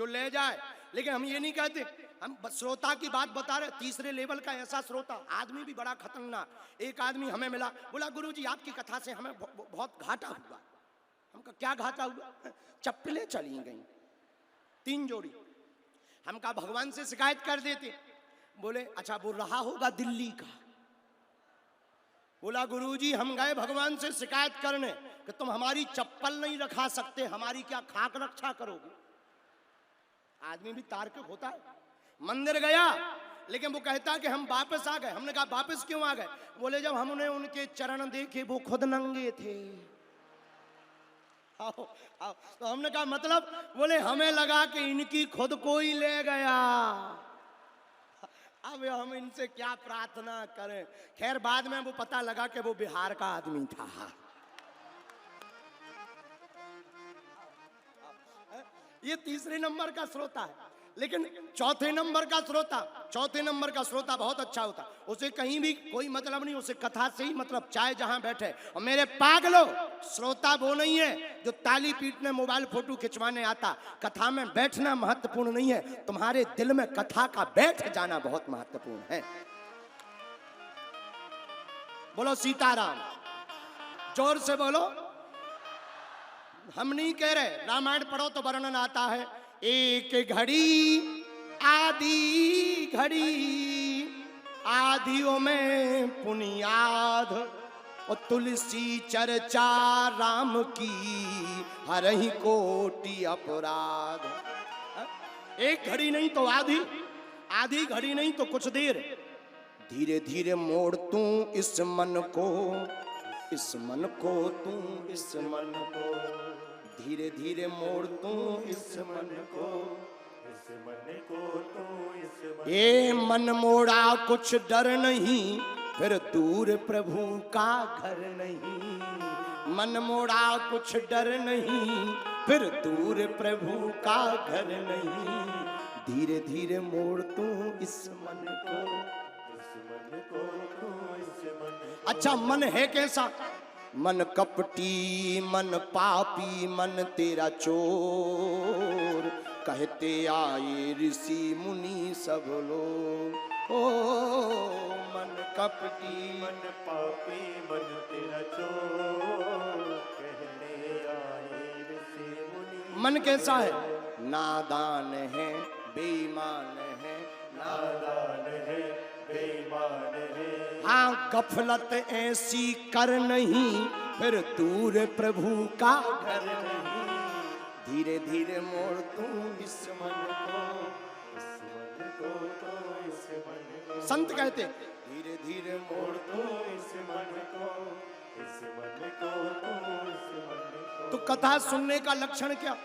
जो ले जाए। लेकिन हम ये नहीं कहते, हम श्रोता की बात बता रहे। तीसरे लेवल का ऐसा श्रोता आदमी भी बड़ा खतरनाक। एक आदमी हमें मिला, बोला गुरुजी आपकी कथा से हमें बहुत घाटा हुआ। हम कहा क्या घाटा हुआ? चप्पलें चली गई 3 जोड़ी। हम कहा भगवान से शिकायत कर देते। बोले अच्छा वो रहा होगा दिल्ली का। बोला गुरुजी हम गए भगवान से शिकायत करने कि तुम हमारी चप्पल नहीं रखा सकते, हमारी क्या खाक रक्षा करोगे? आदमी भी तार्किक होता है। मंदिर गया लेकिन वो कहता कि हम वापस आ गए। हमने कहा वापस क्यों आ गए? बोले जब हमने उनके चरण देखे वो खुद नंगे थे। आओ आओ। तो हमने कहा मतलब? बोले हमें लगा कि इनकी खुद कोई ले गया। अब हम इनसे क्या प्रार्थना करें? खैर बाद में वो पता लगा कि वो बिहार का आदमी था। ये तीसरे नंबर का श्रोता है। लेकिन चौथे नंबर का श्रोता बहुत अच्छा होता। उसे कहीं भी कोई मतलब नहीं, उसे कथा से ही मतलब, चाहे जहां बैठे। और मेरे पागलो, श्रोता वो नहीं है जो ताली पीटने मोबाइल फोटो खिंचवाने आता। कथा में बैठना महत्वपूर्ण नहीं है, तुम्हारे दिल में कथा का बैठ जाना बहुत महत्वपूर्ण है। बोलो सीताराम, जोर से बोलो। हम नहीं कह रहे, रामायण पढ़ो तो वर्णन आता है। एक घड़ी आधी घड़ी, आधियों में पुनियाद, और तुलसी चर्चा राम की, हरहि कोटि अपराध। एक घड़ी नहीं तो आधी, आधी घड़ी नहीं तो कुछ देर। धीरे धीरे मोड़ तू इस मन को, इस मन को तू, इस मन को धीरे धीरे मोड़ तू इस मन को, इस मन को तू, इस मन। ये मन मोड़ा कुछ डर नहीं, फिर दूर प्रभु का घर नहीं। मन मोड़ा कुछ डर नहीं, फिर दूर प्रभु का घर नहीं। धीरे धीरे मोड़ तू इस मन को, इस मन को तू, इस मन। अच्छा मन है कैसा? मन कपटी, मन पापी, मन तेरा चोर, कहते आए ऋषि मुनि सब लोग। ओ मन कपटी, मन पापी, मन तेरा चोर, कहते आए ऋषि मुनि। मन कैसा है? नादान है, बेईमान है, नादान है, बेईमान है। हाँ गफलत ऐसी कर नहीं, फिर दूर प्रभु का घर नहीं। धीरे धीरे मोड़ तू इस मन को, इस मन को तो, इस मन को। संत कहते धीरे धीरे मोड़ तू इस मन को, इस मन को तो, इस मन को। तो कथा सुनने का लक्षण क्या?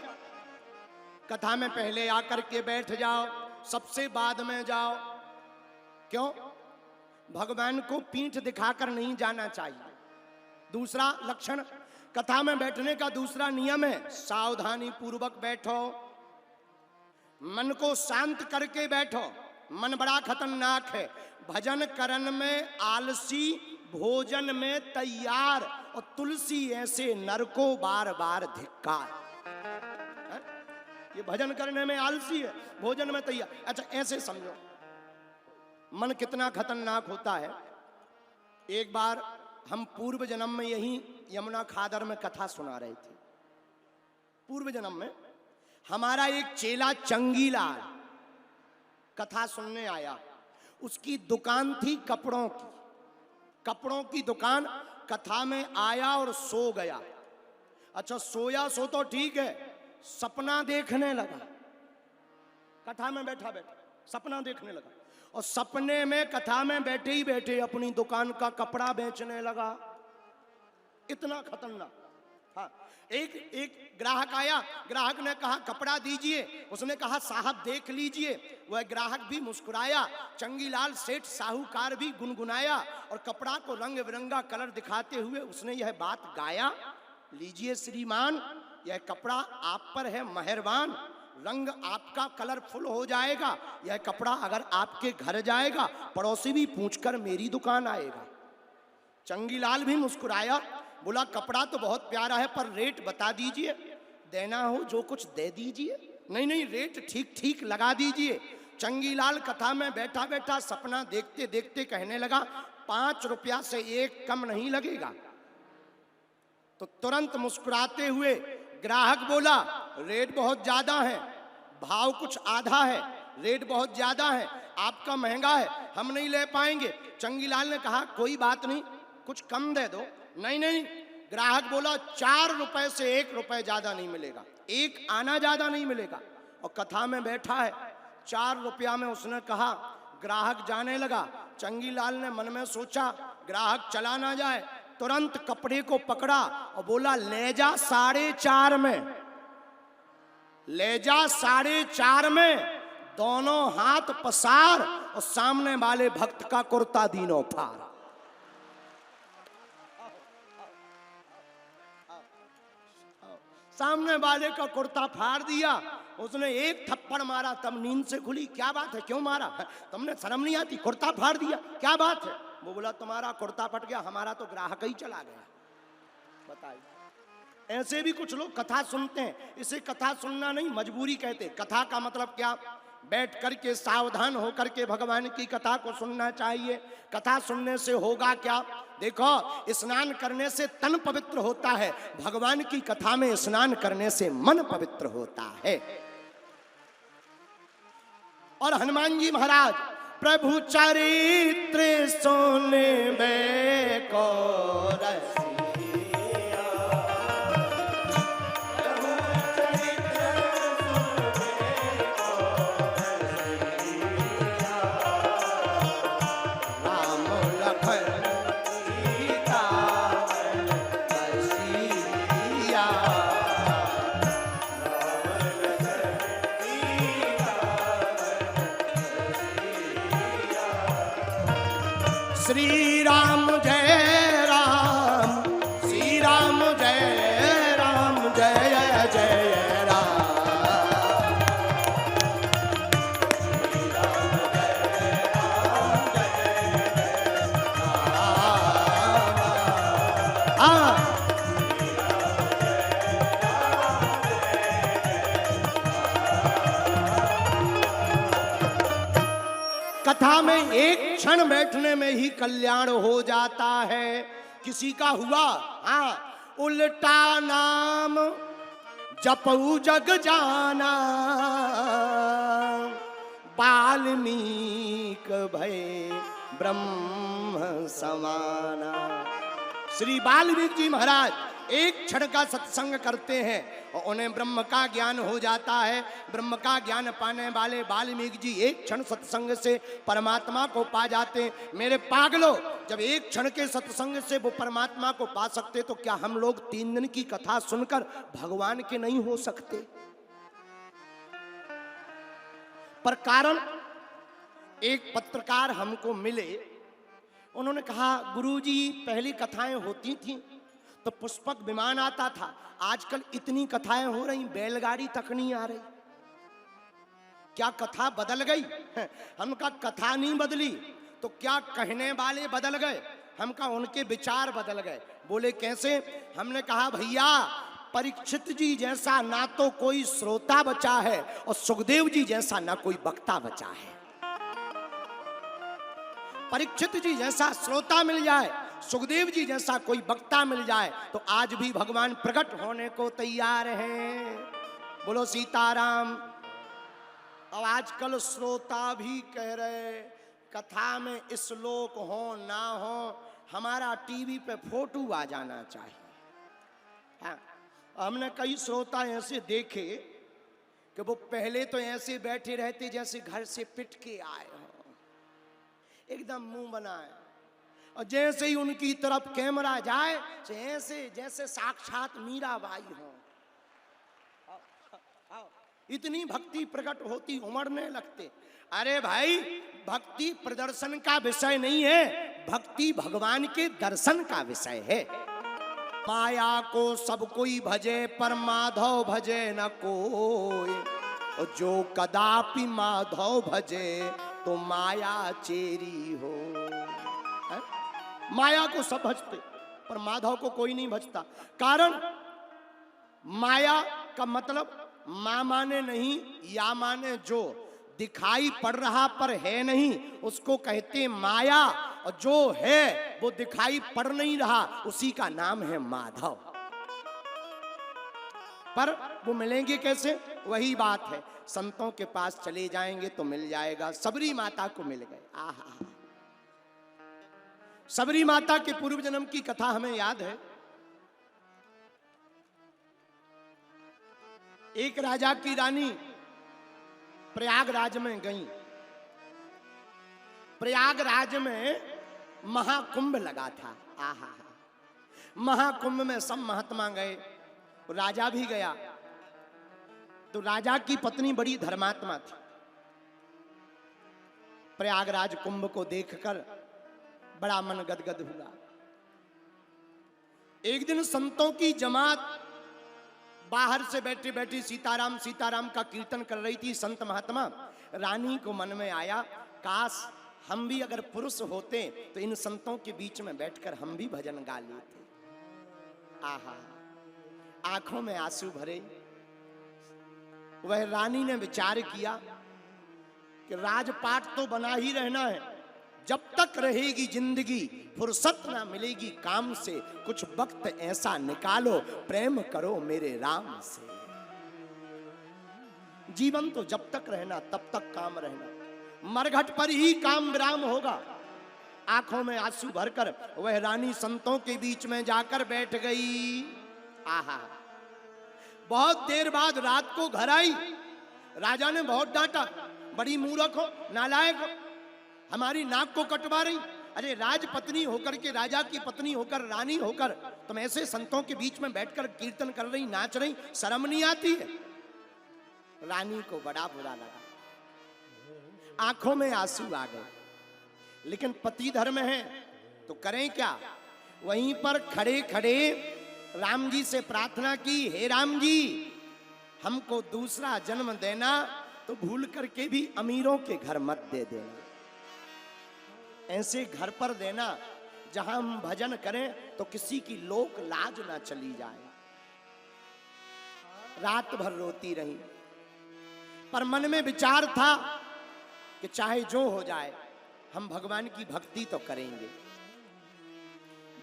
कथा में पहले आकर के बैठ जाओ, सबसे बाद में जाओ। क्यों? भगवान को पीठ दिखाकर नहीं जाना चाहिए। दूसरा लक्षण, कथा में बैठने का दूसरा नियम है सावधानी पूर्वक बैठो, मन को शांत करके बैठो। मन बड़ा खतरनाक है। भजन करन में आलसी, भोजन में तैयार, और तुलसी ऐसे नर को बार बार धिक्कार। ये भजन करने में आलसी है, भोजन में तैयार। अच्छा ऐसे समझो मन कितना खतरनाक होता है। एक बार हम पूर्व जन्म में यही यमुना खादर में कथा सुना रहे थे। पूर्व जन्म में हमारा एक चेला चंगीलाल कथा सुनने आया। उसकी दुकान थी कपड़ों की, कपड़ों की दुकान। कथा में आया और सो गया। अच्छा सोया सो तो ठीक है, सपना देखने लगा। कथा में बैठा बैठा सपना देखने लगा, और सपने में कथा में बैठे ही बैठे अपनी दुकान का कपड़ा बेचने लगा। इतना खतरनाक। हाँ एक ग्राहक आया, ग्राहक ने कहा कपड़ा दीजिए। उसने कहा साहब देख लीजिए। वह ग्राहक भी मुस्कुराया, चंगीलाल सेठ साहूकार भी गुनगुनाया, और कपड़ा को रंग बिरंगा कलर दिखाते हुए उसने यह बात गाया, लीजिए श्रीमान यह कपड़ा आप पर है मेहरबान, रंग आपका कलरफुल हो जाएगा। यह कपड़ा अगर आपके घर जाएगा पड़ोसी भी पूछकर मेरी दुकान आएगा। चंगीलाल भी मुस्कुराया, बोला कपड़ा तो बहुत प्यारा है पर रेट बता दीजिए, देना हो जो कुछ दे दीजिए। नहीं नहीं, रेट ठीक ठीक लगा दीजिए। चंगीलाल कथा में बैठा बैठा सपना देखते देखते कहने लगा 5 रुपया से एक कम नहीं लगेगा। तो तुरंत मुस्कुराते हुए ग्राहक बोला रेट बहुत ज्यादा है, भाव कुछ आधा है, रेट बहुत ज्यादा है, आपका महंगा है, हम नहीं ले पाएंगे। चंगीलाल ने कहा कोई बात नहीं, कुछ कम दे दो। नहीं नहीं, ग्राहक बोला 4 रुपए से 1 रुपए ज्यादा नहीं मिलेगा, एक आना ज्यादा नहीं मिलेगा। और कथा में बैठा है, 4 रुपया में उसने कहा। ग्राहक जाने लगा। चंगीलाल ने मन में सोचा ग्राहक चला ना जाए, तुरंत कपड़े को पकड़ा और बोला ले जा 4.5 में, ले जा 4.5 में, दोनों हाथ पसार और सामने वाले भक्त का कुर्ता दीनों फाड़। सामने वाले का कुर्ता फाड़ दिया। उसने एक थप्पड़ मारा, तब नींद से खुली। क्या बात है, क्यों मारा, तुमने शर्म नहीं आती, कुर्ता फाड़ दिया, क्या बात है? वो बोला तुम्हारा कुर्ता फट गया, हमारा तो ग्राहक ही चला गया। बताइए, ऐसे भी कुछ लोग कथा सुनते हैं। इसे कथा सुनना नहीं, मजबूरी कहते। कथा का मतलब क्या? बैठ करके सावधान होकर के भगवान की कथा को सुनना चाहिए। कथा सुनने से होगा क्या? देखो, स्नान करने से तन पवित्र होता है, भगवान की कथा में स्नान करने से मन पवित्र होता है। और हनुमान जी महाराज प्रभु चरित्र सुने को श्री राम जय राम, श्री राम जय राम, जय जय राम, श्री राम जय राम, जय राम। कथा में एक क्षण बैठने में ही कल्याण हो जाता है। किसी का हुआ, हाँ, उल्टा नाम जपऊ जग जाना, वाल्मीक भय ब्रह्म समाना। श्री वाल्मीकि जी महाराज एक क्षण का सत्संग करते हैं और उन्हें ब्रह्म का ज्ञान हो जाता है। ब्रह्म का ज्ञान पाने वाले वाल्मीकि जी एक क्षण सत्संग से परमात्मा को पा जाते हैं। मेरे पागलों, जब एक क्षण के सत्संग से वो परमात्मा को पा सकते तो क्या हम लोग 3 दिन की कथा सुनकर भगवान के नहीं हो सकते? पर कारण, एक पत्रकार हमको मिले, उन्होंने कहा गुरुजी पहली कथाएं होती थी तो पुष्पक विमान आता था, आजकल इतनी कथाएं हो रही बैलगाड़ी तक नहीं आ रही, क्या कथा बदल गई? हमका कथा नहीं बदली तो क्या कहने वाले बदल गए? हमका उनके विचार बदल गए। बोले कैसे? हमने कहा भैया, परीक्षित जी जैसा ना तो कोई श्रोता बचा है और सुखदेव जी जैसा ना कोई वक्ता बचा है। परीक्षित जी जैसा श्रोता मिल जाए, सुखदेव जी जैसा कोई वक्ता मिल जाए तो आज भी भगवान प्रकट होने को तैयार हैं। बोलो सीताराम। अब आजकल श्रोता भी कह रहे कथा में श्लोक हो ना हो, हमारा टीवी पे फोटो आ जाना चाहिए। हाँ, हमने कई श्रोता ऐसे देखे कि वो पहले तो ऐसे बैठे रहते जैसे घर से पिट के आए हो, एकदम मुंह बनाए, और जैसे ही उनकी तरफ कैमरा जाए ऐसे जैसे साक्षात मीराबाई हो। इतनी भक्ति प्रकट होती, उमड़ने लगते। अरे भाई, भक्ति प्रदर्शन का विषय नहीं है, भक्ति भगवान के दर्शन का विषय है। माया को सब कोई भजे पर माधव भजे न कोई, और जो कदापि माधव भजे तो माया चेरी हो। है? माया को सब भजते पर माधव को कोई नहीं भजता। कारण माया का मतलब मां माने नहीं, या माने जो दिखाई पड़ रहा पर है नहीं उसको कहते माया, और जो है वो दिखाई पड़ नहीं रहा उसी का नाम है माधव। पर वो मिलेंगे कैसे? वही बात है, संतों के पास चले जाएंगे तो मिल जाएगा। सबरी माता को मिल गए। आहा, सबरी माता के पूर्व जन्म की कथा हमें याद है। एक राजा की रानी प्रयागराज में गई। प्रयागराज में महाकुंभ लगा था। आहा, महाकुंभ में सब महात्मा गए, राजा भी गया। तो राजा की पत्नी बड़ी धर्मात्मा थी। प्रयागराज कुंभ को देखकर बड़ा मन गदगद हुआ। एक दिन संतों की जमात बाहर से बैठी बैठी सीताराम सीताराम का कीर्तन कर रही थी। संत महात्मा, रानी को मन में आया, काश हम भी अगर पुरुष होते तो इन संतों के बीच में बैठकर हम भी भजन गा लेते। आहा, आंखों में आंसू भरे। वह रानी ने विचार किया कि राजपाट तो बना ही रहना है, जब तक रहेगी जिंदगी फुर्सत ना मिलेगी काम से, कुछ वक्त ऐसा निकालो प्रेम करो मेरे राम से। जीवन तो जब तक रहना तब तक काम रहना, मरघट पर ही काम विराम होगा। आंखों में आंसू भरकर वह रानी संतों के बीच में जाकर बैठ गई। आहा, बहुत देर बाद रात को घर आई। राजा ने बहुत डांटा, बड़ी मूर्ख हो, नालायक हो, हमारी नाक को कटवा रही। अरे राजपत्नी होकर के, राजा की पत्नी होकर, रानी होकर तुम ऐसे संतों के बीच में बैठकर कीर्तन कर रही, नाच रही, शर्म नहीं आती है? रानी को बड़ा बुरा लगा, आंखों में आंसू आ गए। लेकिन पति धर्म है तो करें क्या? वहीं पर खड़े खड़े राम जी से प्रार्थना की, हे राम जी, हमको दूसरा जन्म देना तो भूल करके भी अमीरों के घर मत दे देना, ऐसे घर पर देना जहां हम भजन करें तो किसी की लोक लाज ना चली जाए। रात भर रोती रही, पर मन में विचार था कि चाहे जो हो जाए हम भगवान की भक्ति तो करेंगे।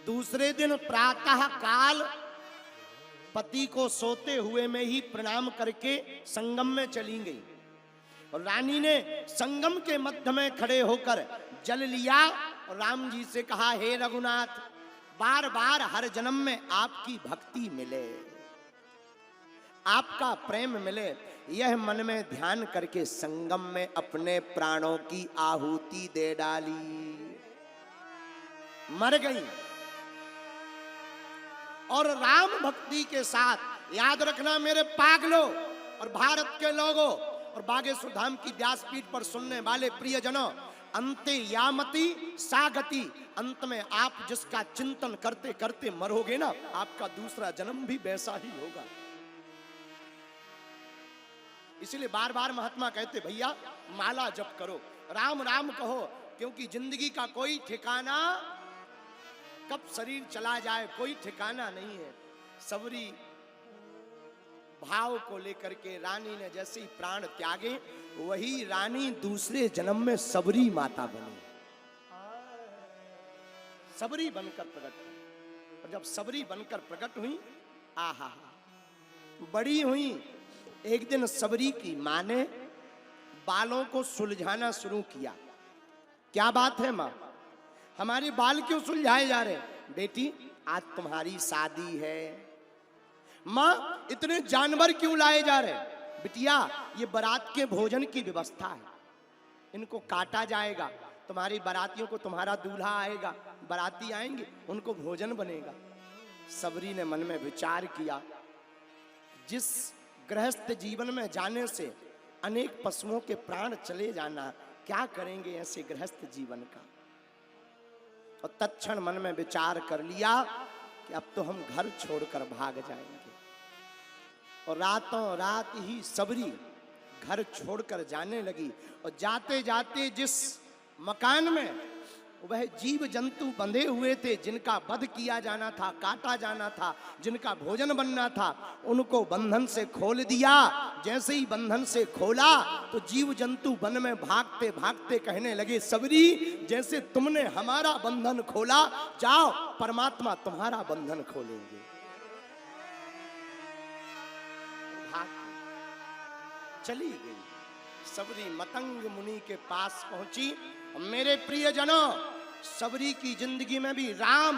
दूसरे दिन प्रातः काल पति को सोते हुए में ही प्रणाम करके संगम में चली गई। और रानी ने संगम के मध्य में खड़े होकर जल लिया और राम जी से कहा, हे रघुनाथ, बार बार हर जन्म में आपकी भक्ति मिले, आपका प्रेम मिले, यह मन में ध्यान करके संगम में अपने प्राणों की आहुति दे डाली। मर गई। और राम भक्ति के साथ, याद रखना मेरे पागलों और भारत के लोगों और बागेश्वर धाम की व्यासपीठ पर सुनने वाले प्रियजनों, अंते यामति सागति, अंत में आप जिसका चिंतन करते करते मरोगे ना, आपका दूसरा जन्म भी वैसा ही होगा। इसलिए बार बार महात्मा कहते, भैया माला जप करो, राम राम कहो, क्योंकि जिंदगी का कोई ठिकाना, कब शरीर चला जाए कोई ठिकाना नहीं है। सबरी भाव को लेकर के रानी ने जैसे ही प्राण त्यागे, वही रानी दूसरे जन्म में सबरी माता बनी, सबरी बनकर प्रकट हुई। और जब सबरी बनकर प्रकट हुई, आहा, बड़ी हुई। एक दिन सबरी की मां ने बालों को सुलझाना शुरू किया। क्या बात है मां, हमारे बाल क्यों सुलझाए जा रहे? बेटी, आज तुम्हारी शादी है। मां, इतने जानवर क्यों लाए जा रहे? बिटिया, ये बारात के भोजन की व्यवस्था है, इनको काटा जाएगा, तुम्हारी बारातियों को तुम्हारा दूल्हा आएगा, बाराती आएंगे, उनको भोजन बनेगा। सबरी ने मन में विचार किया, जिस गृहस्थ जीवन में जाने से अनेक पशुओं के प्राण चले जाना, क्या करेंगे ऐसे गृहस्थ जीवन का? और तत्क्षण मन में विचार कर लिया कि अब तो हम घर छोड़कर भाग जाएंगे। और रातों रात ही सबरी घर छोड़कर जाने लगी। और जाते जाते जिस मकान में वह जीव जंतु बंधे हुए थे जिनका वध किया जाना था, काटा जाना था, जिनका भोजन बनना था, उनको बंधन से खोल दिया। जैसे ही बंधन से खोला तो जीव जंतु वन में भागते भागते कहने लगे, सबरी जैसे तुमने हमारा बंधन खोला, जाओ परमात्मा तुम्हारा बंधन खोलेंगे। भाग चली गई। सबरी मतंग मुनि के पास पहुंची। मेरे प्रियजनों, सबरी की जिंदगी में भी राम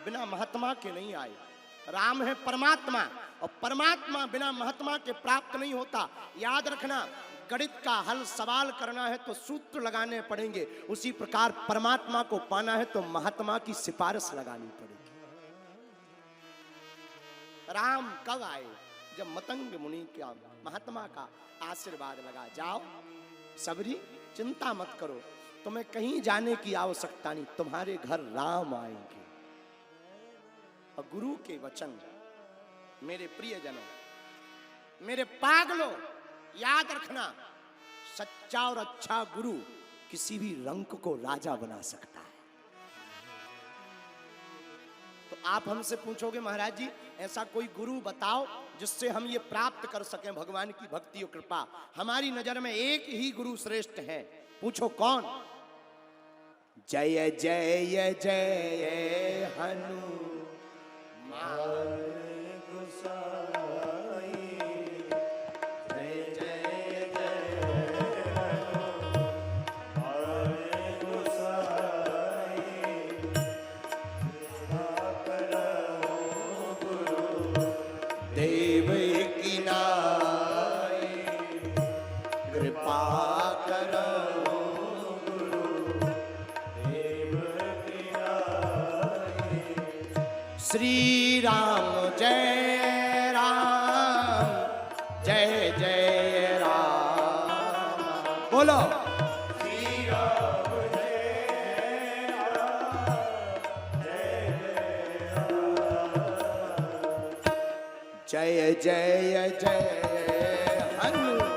बिना महात्मा के नहीं आए। राम है परमात्मा, और परमात्मा बिना महात्मा के प्राप्त नहीं होता। याद रखना, गणित का हल सवाल करना है तो सूत्र लगाने पड़ेंगे, उसी प्रकार परमात्मा को पाना है तो महात्मा की सिफारिश लगानी पड़ेगी। राम कब आए? जब मतंग मुनि का, महात्मा का आशीर्वाद लगा। जाओ सबरी, चिंता मत करो, तुम्हें कहीं जाने की आवश्यकता नहीं, तुम्हारे घर राम आएंगे। और गुरु के वचन, मेरे प्रियजनों, मेरे पागलों, याद रखना, सच्चा और अच्छा गुरु किसी भी रंक को राजा बना सकता है। तो आप हमसे पूछोगे, महाराज जी ऐसा कोई गुरु बताओ जिससे हम ये प्राप्त कर सकें भगवान की भक्ति और कृपा। हमारी नजर में एक ही गुरु श्रेष्ठ है। पूछो कौन? जय जय जय हनुमान गोसाई, जय जय जय हनुमान गोसाई, कृपा करो गुरु देव की नाई, कृपा करो श्री राम जय राम, जय जय राम। बोलो श्री राम जय राम, जय जय राम, जय जय जय हनुमान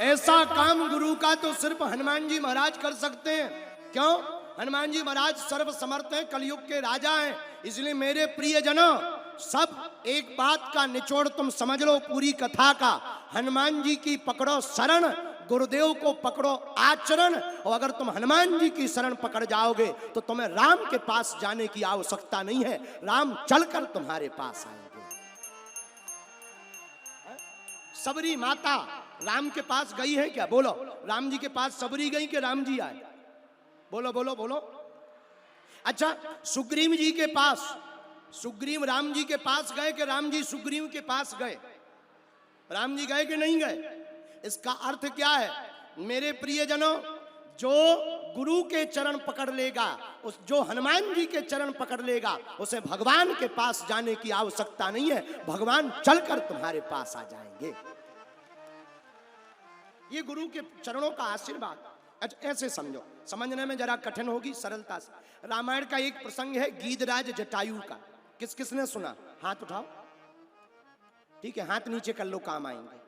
ऐसा काम गुरु का तो सिर्फ हनुमान जी महाराज कर सकते हैं। क्यों? हनुमान जी महाराज सर्व समर्थ हैं, कलयुग के राजा हैं। इसलिए मेरे प्रियजनों, सब एक बात का निचोड़ तुम समझ लो पूरी कथा का। हनुमान जी की पकड़ो शरण, गुरुदेव को पकड़ो आचरण, और अगर तुम हनुमान जी की शरण पकड़ जाओगे तो तुम्हें राम के पास जाने की आवश्यकता नहीं है, राम चलकर तुम्हारे पास आएंगे। सबरी माता राम के पास गई है क्या? बोलो, राम जी के पास सबरी गई कि राम जी आए? बोलो बोलो बोलो। अच्छा, सुग्रीव जी के पास, सुग्रीव राम जी के पास गए कि राम जी सुग्रीव के पास गए? राम जी गए कि नहीं गए? इसका अर्थ क्या है? मेरे प्रियजनों, जो गुरु के चरण पकड़ लेगा, उस जो हनुमान जी के चरण पकड़ लेगा, उसे भगवान के पास जाने की आवश्यकता नहीं है, भगवान चलकर तुम्हारे पास आ जाएंगे। ये गुरु के चरणों का आशीर्वाद। अच्छा, ऐसे समझो, समझने में जरा कठिन होगी, सरलता से। रामायण का एक प्रसंग है गीधराज जटायु का। किस किसने सुना? हाथ उठाओ। ठीक है, हाथ नीचे कर लो, काम आएंगे।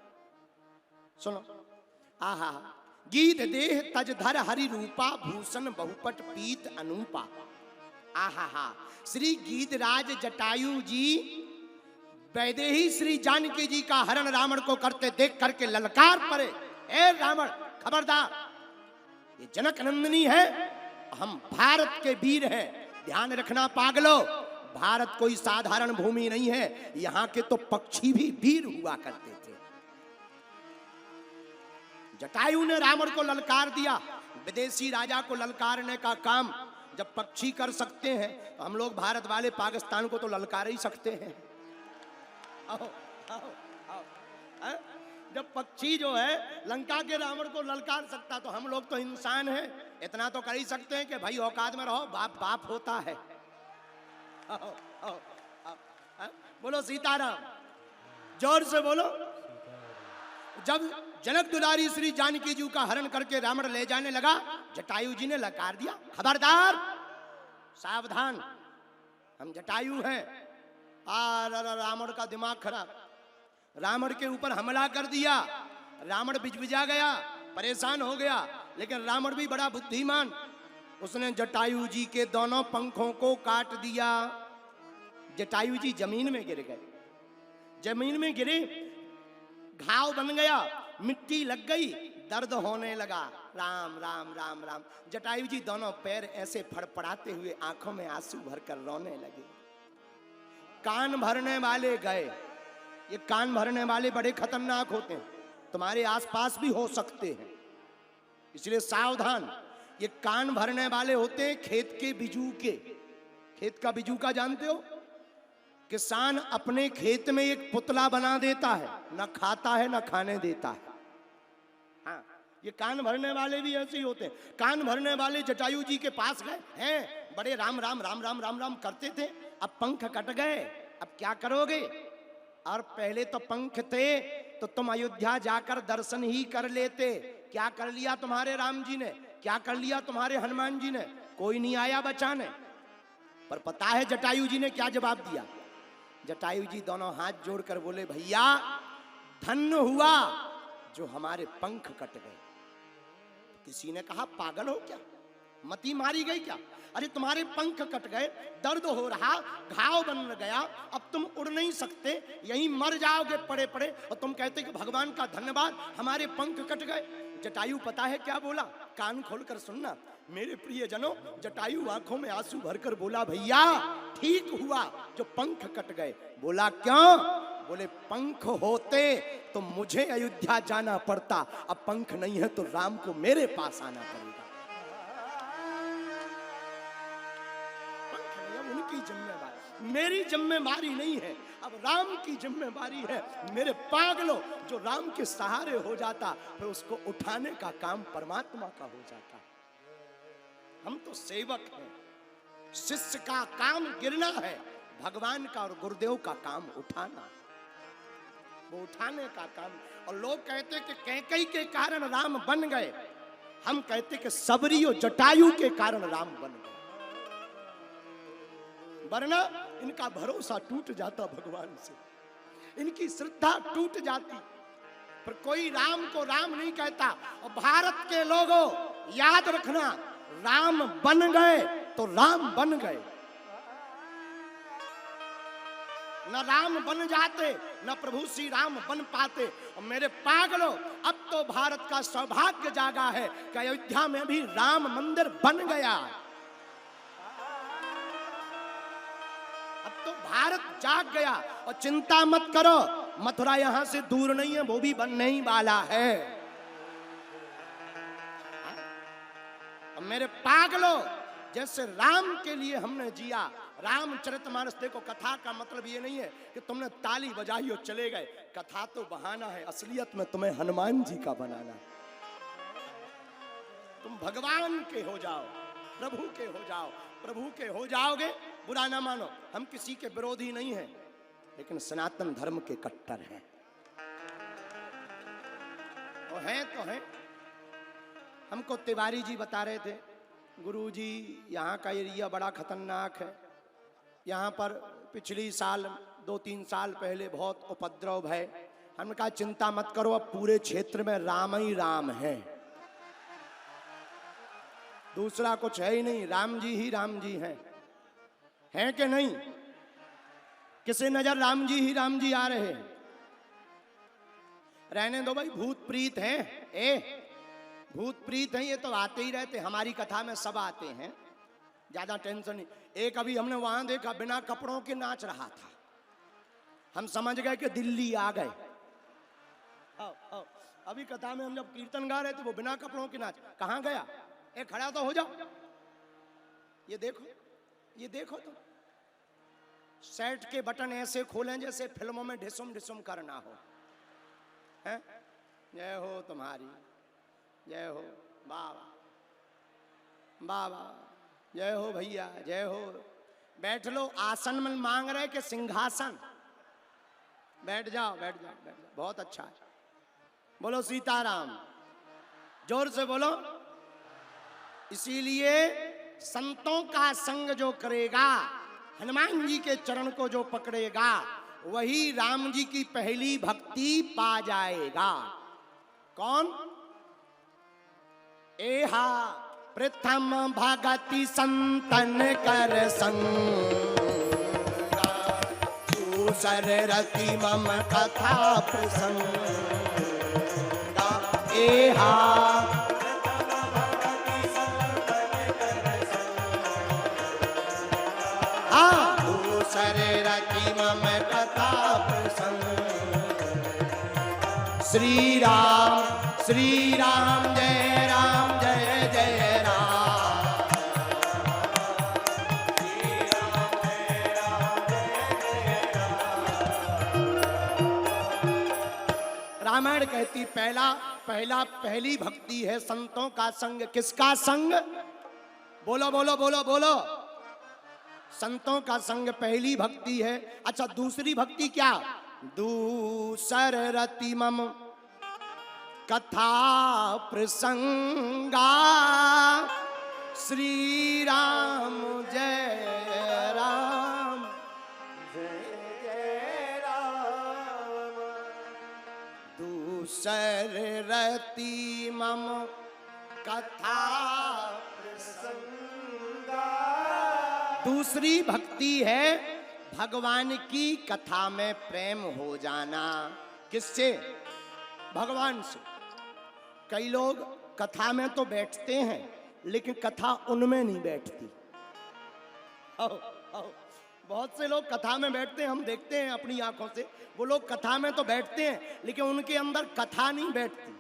सुनो। आहा, गीध देह तज धर हरि रूपा, भूषण बहुपट पीत अनूपा। आहा हा, श्री गीधराज जटायु जी वैदेही श्री जानकी जी का हरण रावण को करते देख करके ललकार पड़े, ए रावण खबरदार, ये जनक नंदिनी है, हम भारत के वीर हैं। ध्यान रखना पागलो, भारत कोई साधारण भूमि नहीं है, यहाँ के तो पक्षी भी वीर हुआ करते थे। जटायु ने रावण को ललकार दिया। विदेशी राजा को ललकारने का काम जब पक्षी कर सकते हैं तो हम लोग भारत वाले पाकिस्तान को तो ललकार ही सकते हैं। आओ, आओ, आओ, जब पक्षी जो है लंका के रावण को ललकार सकता, तो हम लोग तो इंसान हैं, इतना तो कर ही सकते हैं कि भाई औकात में रहो, बाप बाप होता है। आओ, आओ, आओ, बोलो सीताराम, जोर से बोलो। जब जनक दुलारी श्री जानकी जी का हरण करके रावण ले जाने लगा, जटायु जी ने ललकार दिया, खबरदार, सावधान, हम जटायु हैं। रावण का दिमाग खराब, रावण के ऊपर हमला कर दिया, रावण बिजबिजा गया, परेशान हो गया। लेकिन रावण भी बड़ा बुद्धिमान, उसने जटायु जी के दोनों पंखों को काट दिया। जटायु जी जमीन में गिर गए, जमीन में गिरे, घाव बन गया, मिट्टी लग गई, दर्द होने लगा। राम राम राम राम। जटायु जी दोनों पैर ऐसे फड़फड़ाते हुए आंखों में आंसू भरकर रोने लगे। कान भरने वाले गए। ये कान भरने वाले बड़े खतरनाक होते हैं, तुम्हारे आसपास भी हो सकते हैं, इसलिए सावधान। ये कान भरने वाले होते हैं खेत के बिजू के। खेत का बिजू का जानते हो? किसान अपने खेत में एक पुतला बना देता है, ना खाता है ना खाने देता है। हाँ, ये कान भरने वाले भी ऐसे ही होते हैं। कान भरने वाले जटायु जी के पास गए हैं, बड़े राम राम राम राम राम राम करते थे, अब पंख कट गए, अब क्या करोगे? और पहले तो पंख थे तो तुम अयोध्या जाकर दर्शन ही कर लेते। क्या कर लिया तुम्हारे राम जी ने, क्या कर लिया तुम्हारे हनुमान जी ने? कोई नहीं आया बचाने। पर पता है जटायु जी ने क्या जवाब दिया? जटायु जी दोनों हाथ जोड़कर बोले, भैया धन्य हुआ जो हमारे पंख कट गए। किसी ने कहा, पागल हो क्या, मती मारी गई क्या? अरे तुम्हारे पंख कट गए, दर्द हो रहा, घाव बन गया, अब तुम उड़ नहीं सकते, यहीं मर जाओगे पड़े पड़े, और तुम कहते कि भगवान का धन्यवाद हमारे पंख कट गए। जटायु पता है क्या बोला? कान खोलकर सुनना मेरे प्रिय जनों। जटायु आंखों में आंसू भरकर बोला, भैया ठीक हुआ जो पंख कट गए। बोला क्यों? बोले पंख होते तो मुझे अयोध्या जाना पड़ता, अब पंख नहीं है तो राम को मेरे पास आना पड़ेगा। पंख नहीं है उनकी जिम्मेवारी, मेरी जिम्मेवारी नहीं है, अब राम की जिम्मेवारी है। मेरे पागलों, जो राम के सहारे हो जाता फिर उसको उठाने का काम परमात्मा का हो जाता। हम तो सेवक हैं, शिष्य का काम गिरना है, भगवान का और गुरुदेव का काम उठाना, वो उठाने का काम। और लोग कहते कि कैकेयी के कारण राम बन गए, हम कहते कि सबरी और जटायु के कारण राम बन गए, वरना इनका भरोसा टूट जाता भगवान से, इनकी श्रद्धा टूट जाती। पर कोई राम को राम नहीं कहता। और भारत के लोगों याद रखना, राम बन गए तो राम बन गए, न राम बन जाते न प्रभु श्री राम बन पाते। और मेरे पागलों, अब तो भारत का सौभाग्य जागा है कि अयोध्या में भी राम मंदिर बन गया। अब तो भारत जाग गया। और चिंता मत करो, मथुरा यहां से दूर नहीं है, वो भी बनने ही वाला है। और मेरे पागलों, जैसे राम के लिए हमने जिया, रामचरितमानस देखो, कथा का मतलब ये नहीं है कि तुमने ताली बजाई और चले गए, कथा तो बहाना है, असलियत में तुम्हें हनुमान जी का बनाना। तुम भगवान के हो जाओ, प्रभु के हो जाओ, प्रभु के हो जाओगे, बुरा ना मानो। हम किसी के विरोधी नहीं हैं, लेकिन सनातन धर्म के कट्टर हैं। और हैं तो हैं। हमको तिवारी जी बता रहे थे, गुरुजी यहाँ का एरिया बड़ा खतरनाक है, यहाँ पर पिछली साल 2-3 साल पहले बहुत उपद्रव है। हमने कहा चिंता मत करो, अब पूरे क्षेत्र में राम ही राम है, दूसरा कुछ है ही नहीं, राम जी हैं कि नहीं? किसी नजर राम जी ही राम जी आ रहे हैं। रहने दो भाई, भूत प्रीत हैं, भूत प्रीत हैं, ये तो आते ही रहते, हमारी कथा में सब आते हैं, ज्यादा टेंशन नहीं। एक अभी हमने वहां देखा बिना कपड़ों के नाच रहा था, हम समझ गए कि दिल्ली आ गए। अभी कथा में हम जब कीर्तन गा रहे थे, वो बिना कपड़ों के नाच, कहां गया? ए खड़ा तो हो जाओ, ये देखो तो शर्ट के बटन ऐसे खोलें जैसे फिल्मों में ढिसुम ढिसुम करना हो। हैं? जय हो तुम्हारी, जय हो बाबा, बाबा जय हो भैया, जय हो। बैठ लो, आसन में मांग रहे कि सिंहासन? बैठ जाओ, बैठ जाओ, बैठ जाओ, बहुत अच्छा है। बोलो सीताराम, जोर से बोलो। इसीलिए संतों का संग जो करेगा हनुमान जी के चरण को जो पकड़ेगा वही राम जी की पहली भक्ति पा जाएगा। कौन? एहा प्रथम भगति संतन कर संगा, दूसर रति मम कथा प्रसंगा। एहा दूसर रति मम कथा प्रसंग। श्री राम जय राम जय जय राम। श्री राम जय राम। रामायण कहती पहली भक्ति है संतों का संग। किसका संग? बोलो बोलो बोलो बोलो। संतों का संग पहली भक्ति है। अच्छा, दूसरी भक्ति क्या? दूसर रति मम कथा प्रसंगा। श्री राम जय राम जय जय राम। दूसर रति मम कथा प्रसंगा। दूसरी भक्ति है भगवान की कथा में प्रेम हो जाना। किससे? भगवान से। कई लोग कथा में तो बैठते हैं लेकिन कथा उनमें नहीं बैठती। बहुत से लोग कथा में बैठते हैं, हम देखते हैं अपनी आंखों से। वो लोग कथा में तो बैठते हैं लेकिन उनके अंदर कथा नहीं बैठती।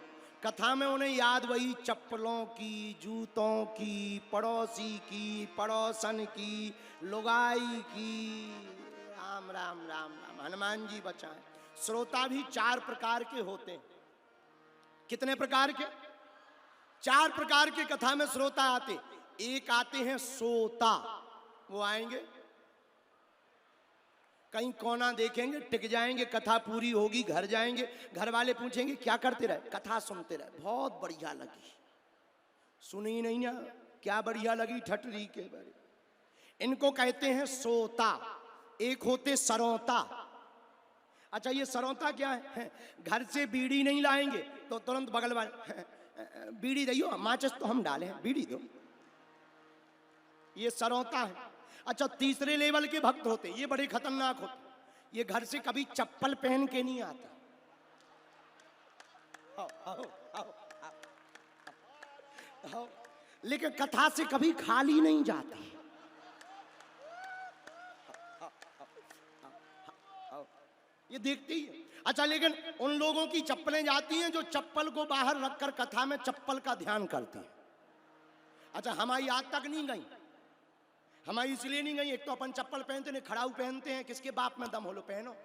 कथा में उन्हें याद वही चप्पलों की, जूतों की, पड़ोसी की, पड़ोसन की, लुगाई की। राम राम राम राम। हनुमान जी बचाएं। श्रोता भी 4 प्रकार के होते हैं। कितने प्रकार के? 4 प्रकार के कथा में श्रोता आते। एक आते हैं सोता, वो आएंगे कहीं कोना देखेंगे, टिक जाएंगे, कथा पूरी होगी, घर जाएंगे, घर वाले पूछेंगे क्या करते रहे? कथा सुनते रहे, बहुत बढ़िया लगी। सुनी नहीं ना? क्या बढ़िया लगी? ठटरी के बारे। इनको कहते हैं सोता। एक होते सरौता। अच्छा, ये सरौता क्या है? घर से बीड़ी नहीं लाएंगे तो तुरंत बगल वाले बीड़ी दियो, माचिस तो हम डाले हैं, बीड़ी दो। ये सरौता है। अच्छा, तीसरे लेवल के भक्त होते, ये बड़े खतरनाक होते। ये घर से कभी चप्पल पहन के नहीं आते। आओ, आओ, आओ, आओ, आओ। लेकिन कथा से कभी खाली नहीं जाते। ये देखती है। अच्छा, लेकिन उन लोगों की चप्पलें जाती हैं जो चप्पल को बाहर रखकर कथा में चप्पल का ध्यान करते हैं। अच्छा, हमारी आज तक नहीं गई। हमारी इसलिए नहीं गई, एक तो अपन चप्पल पहनते नहीं, खड़ाऊ पहनते हैं। किसके बाप में दम हो लो, पहनो।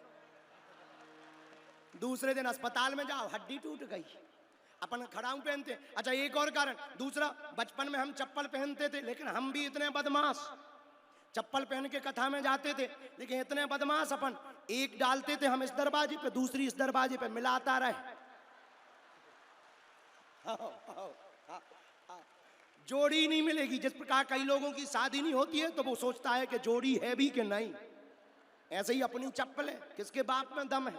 दूसरे दिन अस्पताल में जाओ, हड्डी टूट गई, अपन खड़ाऊ पहनते हैं। अच्छा, एक और कारण दूसरा, बचपन में हम चप्पल पहनते थे लेकिन हम भी इतने बदमाश, चप्पल पहन के कथा में जाते थे लेकिन इतने बदमाश, अपन एक डालते थे हम इस दरवाजे पे, दूसरी इस दरवाजे पे, मिलाता रहे। जोड़ी नहीं मिलेगी। जिस प्रकार कई लोगों की शादी नहीं होती है तो वो सोचता है कि जोड़ी है भी कि नहीं, ऐसे ही अपनी चप्पल है, किसके बाप में दम है।